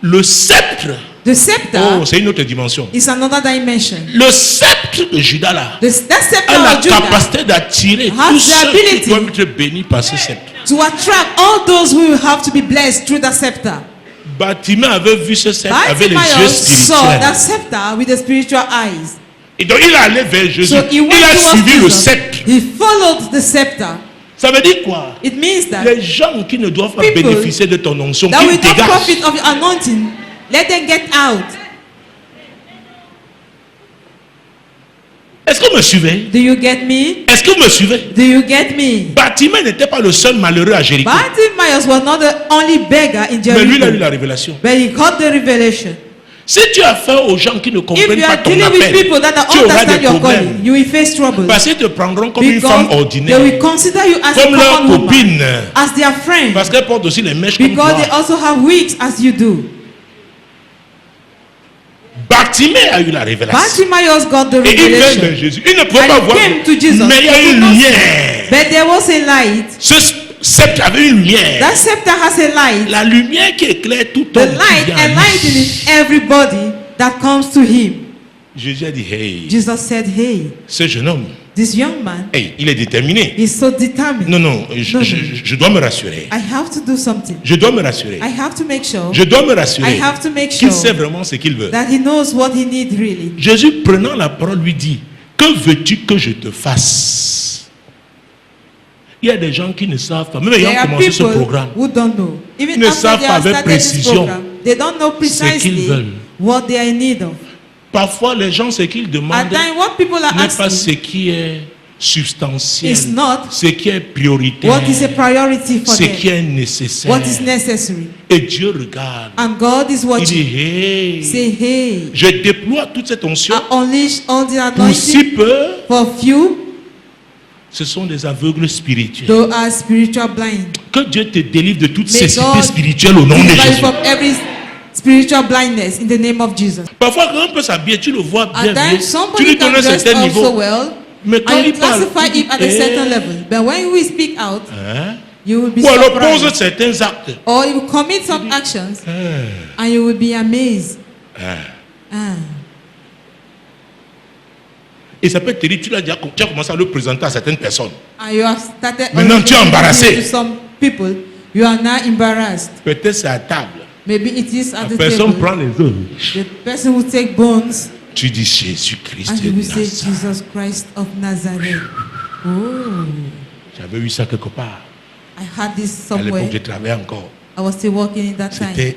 le sceptre? The scepter Oh, c'est une autre dimension. is another dimension. Le sceptre de Judas là That scepter a la of Judah capacité d'attirer has tous the ceux qui ability doivent être bénis par ce sceptre. to attract all those who will have to be blessed through that scepter. Batimée avait vu ce sceptre avec les yeux Bartimaeus saw that spirituels. scepter with the spiritual eyes. Et donc il est allé vers Jésus. So he Il went a towards suivi le Jesus. sceptre. He followed the scepter. Ça veut dire quoi? It means that Les gens qui ne doivent pas People bénéficier de ton onction, that qui will not dégagent. profit of your anointing, let them get out. Est-ce que vous me suivez? Do you get me? Est-ce que vous me suivez? Do you get me? Batimée n'était pas le seul malheureux à Jéricho. Bartimaeus was not the only beggar in Mais lui, il a eu Jericho, la révélation. but he got the revelation. Si tu as affaire aux gens qui ne If comprennent you pas are ton dealing with appel, people that tu don't auras understand des your problèmes. calling, you will face trouble. Parce qu'ils te prendront comme une Because femme they ordinaire. will consider you as Comme a leur common woman, copine. as their friend, Parce qu'elle porte aussi les mèches comme because toi. they also have wigs as you do. Bartimée a eu la révélation. Bartimaeus got the Et il vient revelation. vers Jésus. Il ne pouvait And pas he voir. came to Jesus. Mais il y a He could une not see. lumière. But there was a light. Ce sceptre avait une lumière. That scepter has a light. La lumière qui éclaire tout The homme qui light vient à lui. enlightening everybody that comes to him. Jésus a dit, hey, Jesus said, hey, ce jeune homme, this young man hey, il est déterminé. is so determined. Non, non, No. je dois me rassurer. I have to do something. Je dois me rassurer. I have to make sure Je dois me I rassurer have to make qu'il sure sait vraiment ce qu'il veut. that he knows what he needs really. Jésus, prenant la parole, lui dit, que veux-tu que je te fasse? Il y a des gens qui ne savent pas, même There ayant are commencé ce people programme, who don't know. Even Ils ne after savent they pas have avec started this précision program, they don't know ce qu'ils precisely veulent. what they are in need of. parfois les gens, ce qu'ils At demandent times, what people are n'est pas asking ce qui est substantiel, is not ce qui est prioritaire, what is a priority for ce qui them, est nécessaire. what is necessary. Et Dieu regarde. And God is Il dit, watching. hey, Say, hey, je déploie toute cette onction I unleash all the pour si anointing peu. for few, Ce sont des aveugles spirituels. though are spiritual blind. Que Dieu te délivre de toute May cécité God spirituelle au nom de deliver you Jésus. from every spiritual blindness in the name of Jesus. Parfois, quand on peut s'habiller, tu le vois bien, At bien. times, Tu somebody lui can donnes un dress certain also niveau. well, Mais quand and you il parle, classify tu dis, it at a certain level. But when we speak out, hein? you will be Ou alors pose surprised. certains actes. Or you will commit some actions Hein, and you will be amazed. hein. Ah. Et ça peut te dire, tu as commencé à le présenter à certaines personnes. And you have started Maintenant, already tu es embarrassé. to some people. You are now embarrassed. Peut-être c'est à table. Maybe it is at La the personne table. prend les os. The person will take bones Tu dis Jésus-Christ and he de will say, Nazareth. Jesus Christ of Nazareth. Oh, J'avais eu ça quelque part. I had this À l'époque, somewhere. je travaillais encore. I was still working in that time. C'était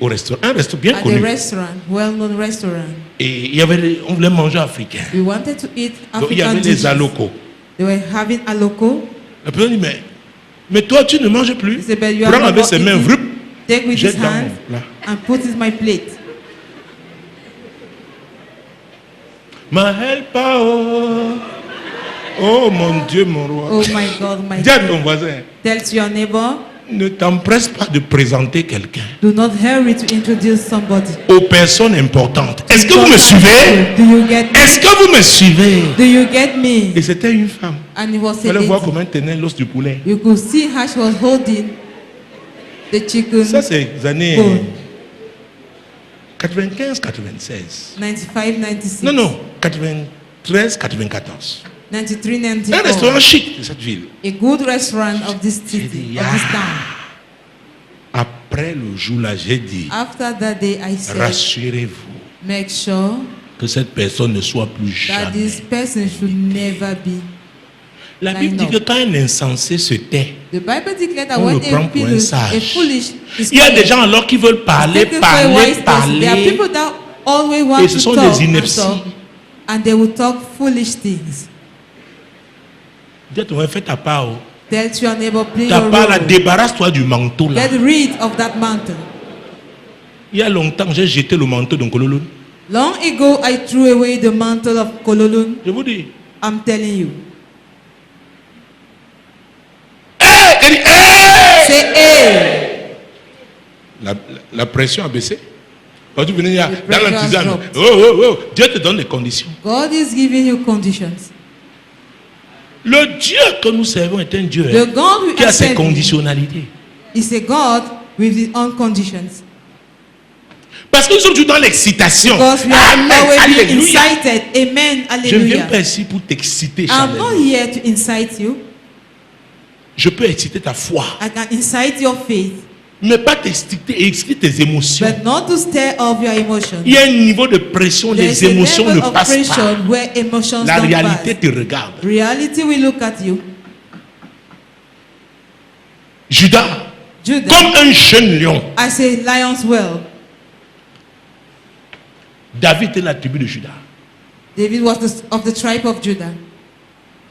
au restaurant, un restaurant bien At a connu. restaurant, well-known restaurant. Et il y avait, on voulait manger africain. We wanted to eat Donc il y African avait les dishes. alocos. They were having aloko. La personne dit, mais toi tu ne manges plus. He said, but you are Prends not avec ses mains, eating. vrup, Take with his jette dans hand mon plat. and put it in my plate. Ma help, oh mon Dieu, mon roi. Oh my God, my Dis à God. ton voisin, Tell to your neighbor, ne t'empresse pas de présenter quelqu'un do not hurry to introduce somebody. aux personnes importantes. Est-ce que vous me suivez? Do you get me? Est-ce que vous me suivez? Do you get me? Et c'était une femme. And it was Il a fallait voir lady. comment elle tenait l'os du poulet. You could see how she was holding the chicken Ça, c'est les années bone. 95, 96. 95, 96. Non, non, 93, 94. 93, Un 94. restaurant chic de cette ville. A good restaurant of this J'ai city, dit, of this ah. town. Après le jour-là, j'ai dit, After that day, I said, rassurez-vous make sure que cette personne ne soit plus that jamais. this person should never be. La Bible dit que quand un insensé se tait, The Bible declares that On when le prend pour un a sage. foolish is il y a des quiet, gens alors qui veulent parler, taken for a parler, wise person. There are parler. people that always want Et ce to sont talk des and inepties. talk, and they will talk foolish things. Dis à ton frère, fais ta part. Oh. Tell to your neighbor, play Ta your part là, role. débarrasse-toi du manteau là. Get rid of that mantle. Il y a longtemps, j'ai jeté le manteau de Kololo. Long ago, I threw away the mantle of Kololun. Je vous dis. I'm telling you. Elle dit, hey! Say, hey. La pression a baissé. Quand tu venais là, The dans pressure l'enthousiasme, has dropped. oh, Dieu te donne les conditions. God is giving you conditions. Le Dieu que nous servons est un Dieu The God we qui a are ses serving conditionnalités. is a God with his own conditions. Parce que nous sommes toujours dans l'excitation. Because we are Amen. always being Alléluia. incited. Amen. Je ne viens Hallelujah. pas ici pour t'exciter, I'm not Chanel. here to incite you. Je peux exciter ta foi, I can incite your faith, mais pas exciter tes émotions. but not to stir up your emotions. Il y a un niveau de pression, There's les a émotions ne level of passent pas. pressure where emotions La don't réalité pass. te regarde. Reality will look at you. Judas, Judah, comme un jeune lion, as a lion's well. David était la tribu de Judas. David was of the tribe of Judah.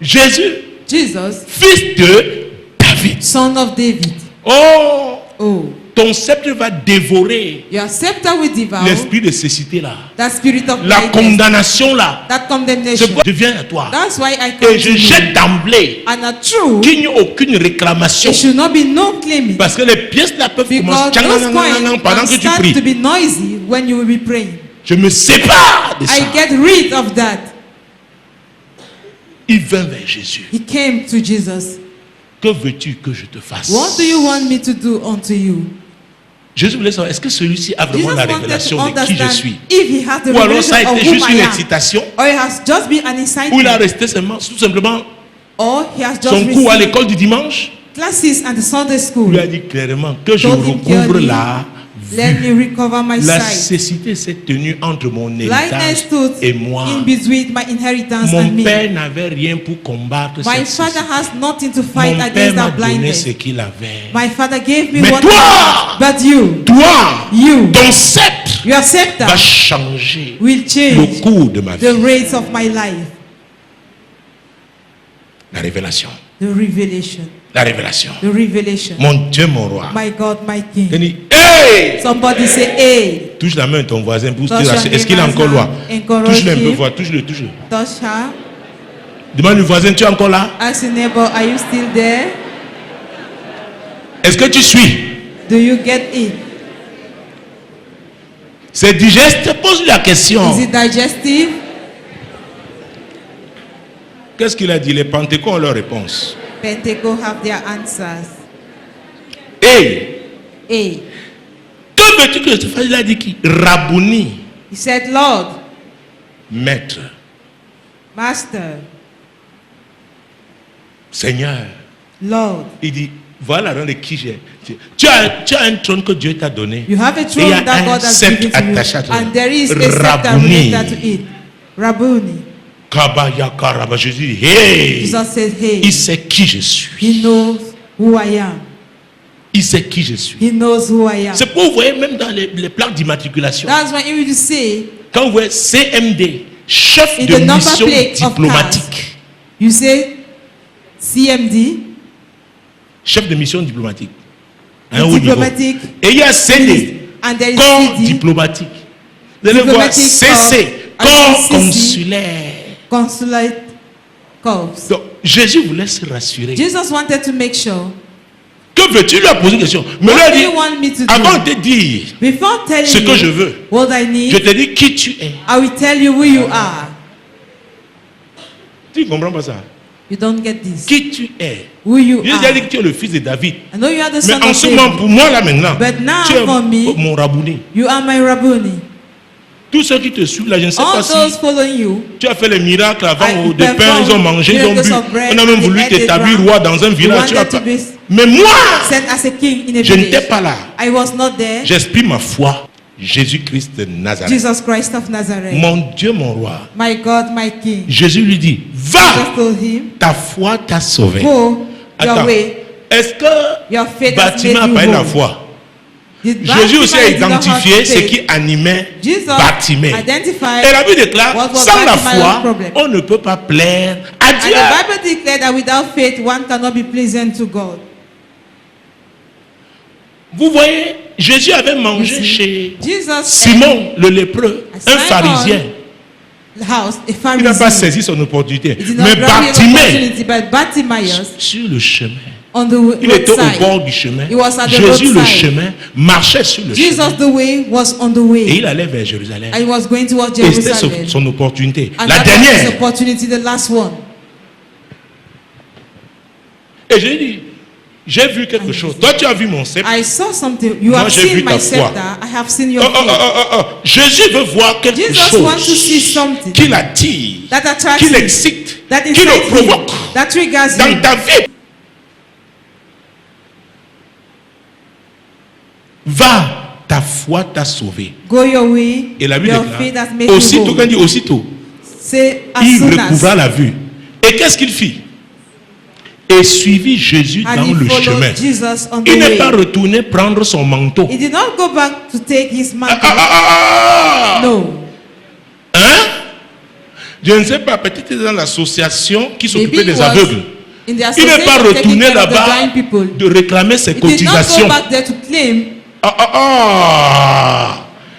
Jésus, Jesus, fils de David. son of David. Oh, Oh, ton sceptre va dévorer your scepter will devour l'esprit de cécité là. that spirit of La blindness, condamnation là. that C'est condemnation. pourquoi je viens à toi. That's why I come Et je to jette you. d'emblée And a true, qu'il n'y ait aucune réclamation. it should not be no claiming. Parce que les pièces là peuvent Because commencer those coins pendant can que tu start pries. to be noisy when you will be praying. Je me sépare de ça. I get rid of that. Il vint vers Jésus. He came to Jesus. Que veux-tu que je te fasse? What do you want me to do unto you? Jésus voulait savoir, est-ce que celui-ci a vraiment Jesus la wanted révélation to de qui je understand suis? if he has the Ou alors ça a revelation été of who juste I une am, excitation? or it has just been an Ou il a incitement, resté seulement, tout simplement, or he has just son cours à received l'école du dimanche? classes at the Sunday Il school. lui a dit clairement que je Told him recouvre clearly, la Let vue. me recover my La sight. cécité s'est tenue entre mon héritage Blindness stood et moi. in between my inheritance Mon and me. père n'avait rien pour combattre My cette father cécité. has nothing to fight Mon père against m'a that donné blindness. ce qu'il avait. My father gave me Mais what toi, I had. But you, Toi, ton sceptre your scepter va changer will le change cours de ma vie. the race of my life. La révélation. The revelation. La révélation. The revelation. Mon Dieu, mon roi. My God, my Il King. dit, hey! Somebody say, hey, Touche la main de ton voisin pour te Touche rassurer. your Est-ce qu'il est neighbor's encore là? hand. Encourage Touche-le un peu, him. voir. Touche-le, touche-le. touch her. Demande au voisin, tu es encore là? Ask your neighbor, are you still there? Est-ce que tu suis? Do you get it? C'est digeste? Pose-lui la question. Is it digestive? Qu'est-ce qu'il a dit? Les Pentecôtes ont leur réponse. Pentecost have their answers. Hey! Hey, Que veux-tu que je te fasse? Il a dit qui? Rabouni, he said, Lord, maître, Master, Seigneur. Lord. Il dit, voilà dans les qui j'ai. Tu as un trône que Dieu t'a donné. You have a Et il y throne a that un God has sceptre given to you, attaché à toi. and there is a scepter Rabouni. related to it. Rabboni. Kabaya Karaba. Jésus dit, hey! Jesus said, hey, Il sait qui je suis. he knows who I am. Il sait qui je suis. He knows who I am. C'est pour vous voyez même dans les plaques d'immatriculation. That's why if you say, Quand vous voyez CMD, chef in de the number mission plate of cars, diplomatique. you say CMD, Chef de mission diplomatique. À un the haut niveau. diplomatic, Et il y a CD, and there is corps CD, diplomatique. Vous allez voir Diplomatic CC, corps, corps ICC. consulaire. consulate corps. Donc Jésus voulait se rassurer. Jesus wanted to make sure. Que veux-tu? Lui a posé une question. Mais lui What a do dit, you want me to avant do? de te dire Before telling ce que you je veux, what I je need, te dis qui tu es. I will tell you who you are. Tu ne comprends pas ça? You don't get this. Qui tu es? Who you Jésus a dit are. que tu es le fils de David. I know you are the Mais son en of ce moment, David. pour moi là maintenant, But now tu es for me, mon rabouni. you are my Rabboni. Tous ceux qui te suivent là, je ne sais All pas those si following you, tu as fait les miracles avant I des pains, ils ont mangé, ils ont bu. miracles of bread, On a même they voulu ate t'établir the roi dans un village. Tu as wanted to pas... be Mais moi, sent as a king in a je n'étais village. pas là. I was not there. J'exprime ma foi. Jésus-Christ de Nazareth. Jesus Christ of Nazareth. Mon Dieu, mon roi. My God, my King. Jésus lui dit, va, Jesus told him, ta foi t'a sauvé. go your Attends, way. est-ce que Your faith has Bâtiment made n'a pas eu you la whole. foi? Did Jésus aussi a Bartimaeus did not have identifié ce faith? qui animait Jesus Bartimée. identified Et la Bible déclare, what was sans la Bartimaeus' foi, problem. on ne peut pas plaire à And Dieu. the Bible declared that without faith, one cannot be pleasant to God. Vous voyez, Jésus avait mangé You see, chez Jesus Simon le lépreux, un Simon, pharisien. house, a Il n'a Pharisee. pas saisi son opportunité. He did not Mais grab his Bartimée, opportunity, but Bartimaeus, sur le chemin, on the il était au roadside, bord du chemin. He was at the Jésus, le roadside. chemin, marchait sur le Jesus, chemin. the way, was on the Et way. il allait vers Jérusalem. And he was going towards Et c'était Jerusalem. son opportunité. And La that was his dernière. opportunity, the last one. Et j'ai dit, j'ai vu quelque chose. Toi, tu as vu mon sceptre. I saw something. You Moi, have j'ai vu seen ta my foi. scepter. I have seen your Oh, oh, faith. oh, oh, oh. Jésus veut voir quelque Jesus wants to see chose something qui l'attire, that attracts qui him, l'excite, that qui le excites him, provoque that triggers dans him. ta vie. Va, ta foi t'a sauvé. Go your way. Et la Bible Your faith has déclare, made you aussitôt, quand whole. il dit aussitôt, Say as il soon recouvra as. la vue. Et qu'est-ce qu'il fit? Et suivit Jésus And dans he le followed chemin. Jesus on the Il n'est way. pas retourné prendre son manteau. He did not go back to take his mantle. Ah! No. Hein? Je ne sais pas, peut-être dans l'association qui Maybe s'occupait he des was aveugles. in the Il n'est pas association taking retourné care of the là-bas blind people. de réclamer ses He did not go cotisations. back there to claim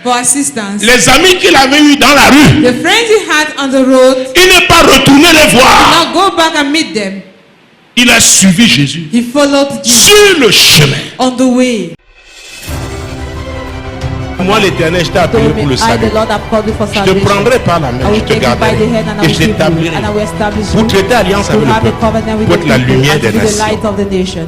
for assistance. Les amis qu'il avait eus dans la rue, The friends he had on the road, il n'est pas retourné les voir. now go back and meet them. Il a suivi Jésus He followed Jesus sur le chemin. on the way. moi l'Éternel, je t'ai appelé Told me, pour le I, salut. the Lord, have called you for Je te salvation. prendrai par la main, I je will te take you by garderai the hand and I et will je keep you t'établirai and I will establish pour you traiter alliance to avec le have a peuple, covenant with pour the être la people lumière and to des be the light nations. of the nation.